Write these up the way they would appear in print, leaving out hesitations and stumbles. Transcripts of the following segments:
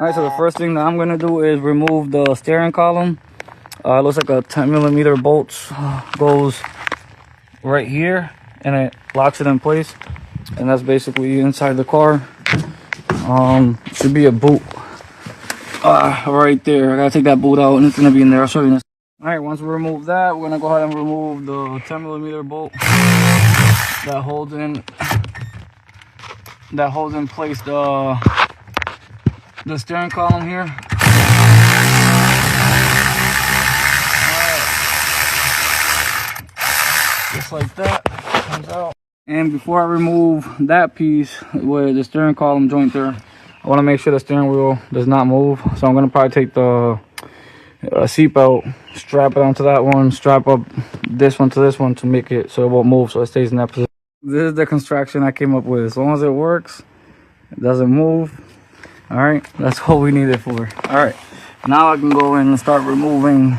Alright, so the first thing that I'm gonna do is remove the steering column. It looks like a 10mm bolt goes right here and it locks it in place, and that's basically inside the car. Should be a boot right there. I gotta take that boot out and it's gonna be in there. I'll show you this. Alright, once we remove that, we're gonna go ahead and remove the 10mm bolt that holds in place the steering column here. Just like that, comes out. And before I remove that piece with the steering column joint there, I want to make sure the steering wheel does not move. So I'm going to probably take the seat belt, strap it onto that one, strap up this one to this one to make it so it won't move, so it stays in that position. This is the construction I came up with. As long as it works, it doesn't move. All right, that's what we need it for. All right, now I can go in and start removing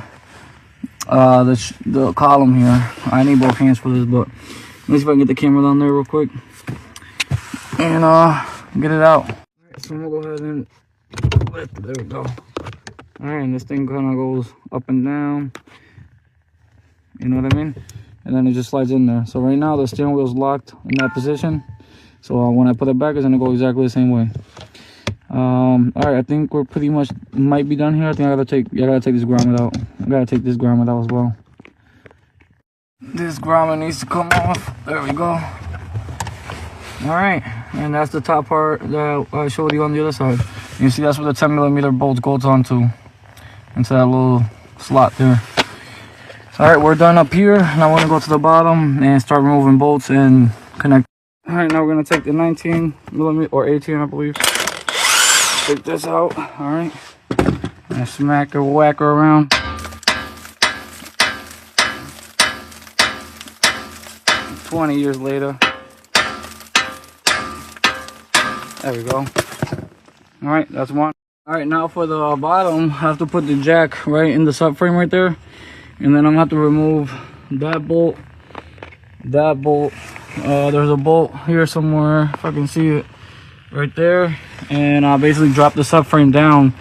the column here. I need both hands for this, but let me see if I can get the camera down there real quick and get it out. All right, so I'm gonna go ahead and lift it. There we go. All right, and this thing kind of goes up and down, you know what I mean, and then it just slides in there. So right now the steering wheel is locked in that position, so when I put it back, it's gonna go exactly the same way. All right, I think we're pretty much might be done here. I think I gotta take this grommet out. I gotta take this grommet out as well. This grommet needs to come off. There we go. All right, and that's the top part that I showed you on the other side. You see, that's where the 10mm bolt goes onto, into that little slot there. All right, we're done up here. Now we're gonna go to the bottom and start removing bolts and connect. All right, now we're gonna take the 19mm or 18, I believe. Take this out, all right, and smack or whack her around. "20 years later." There we go. All right, that's one. All right, now for the bottom, I have to put the jack right in the subframe right there, and then I'm gonna have to remove that bolt, that bolt. There's a bolt here somewhere, if I can see it, right there, and I basically drop the subframe down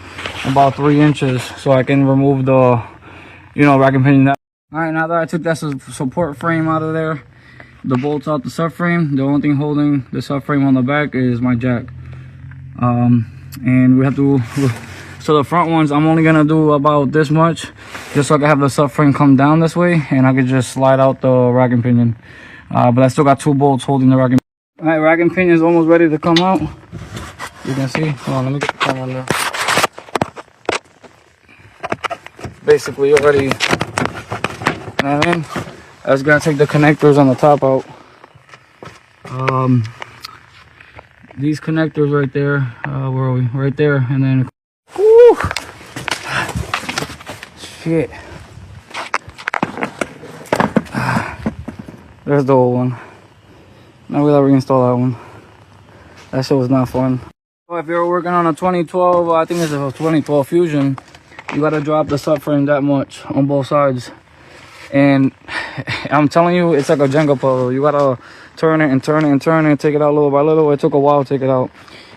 about 3 inches so I can remove the, rack and pinion. All right, now that I took that support frame out of there, the bolts out the subframe, the only thing holding the subframe on the back is my jack. And we have to, so the front ones, I'm only gonna do about this much, just so I can have the subframe come down this way, and I can just slide out the rack and pinion. But I still got 2 bolts holding the rack and pinion. All right, rack and pinion is almost ready to come out. You can see. Hold on, let me get the camera on there. Basically already, you know what I mean? I was gonna take the connectors on the top out. These connectors right there, where are we? Right there, and then, whoo! Shit. There's the old one. Now we gotta reinstall that one. That shit was not fun. So if you're working on a 2012, I think it's a 2012 Fusion, you gotta drop the subframe that much on both sides. And I'm telling you, it's like a Jenga puzzle. You gotta turn it and turn it and turn it and take it out little by little. It took a while to take it out.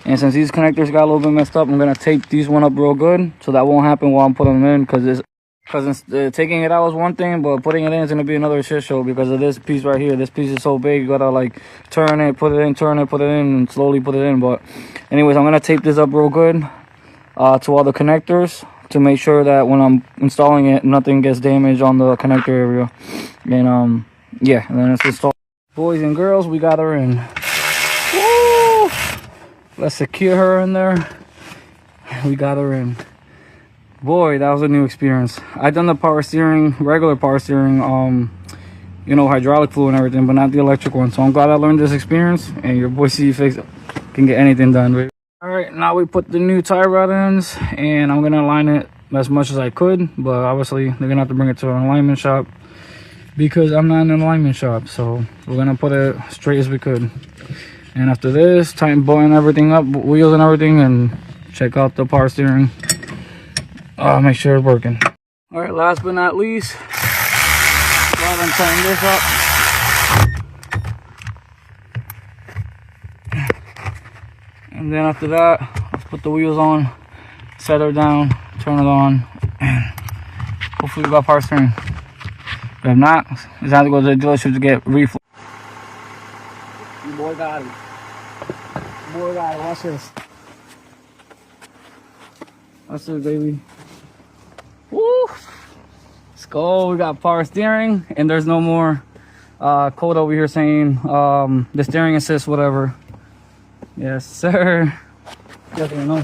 And since these connectors got a little bit messed up, I'm gonna tape these one up real good so that won't happen while I'm putting them in, because taking it out is one thing, but putting it in is gonna be another shit show because of this piece right here. This piece is so big, you gotta like turn it, put it in, turn it, put it in, and slowly put it in. But anyways, I'm gonna tape this up real good to all the connectors to make sure that when I'm installing it, nothing gets damaged on the connector area. And yeah, and then it's installed. Boys and girls, we got her in. Woo! Let's secure her in there. We got her in. Boy, that was a new experience. I've done the power steering, regular power steering, hydraulic fluid and everything, but not the electric one. So I'm glad I learned this experience, and your boy Cgfix can get anything done, baby. All right, now we put the new tie rod ends, and I'm gonna align it as much as I could, but obviously they're gonna have to bring it to an alignment shop because I'm not in an alignment shop. So we're gonna put it straight as we could. And after this, tighten button everything up, wheels and everything, and check out the power steering. Make sure it's working. All right, last but not least, go ahead and tighten this up. And then after that, let's put the wheels on set her down, turn it on, and hopefully we got power steering. But if not, it's time to go to the dealership to get reflow. Boy got it. Boy got it. Watch this. Watch this, baby. Woo! Let's go. We got power steering, and there's no more code over here saying the steering assist, whatever. Yes, sir. You guys don't know.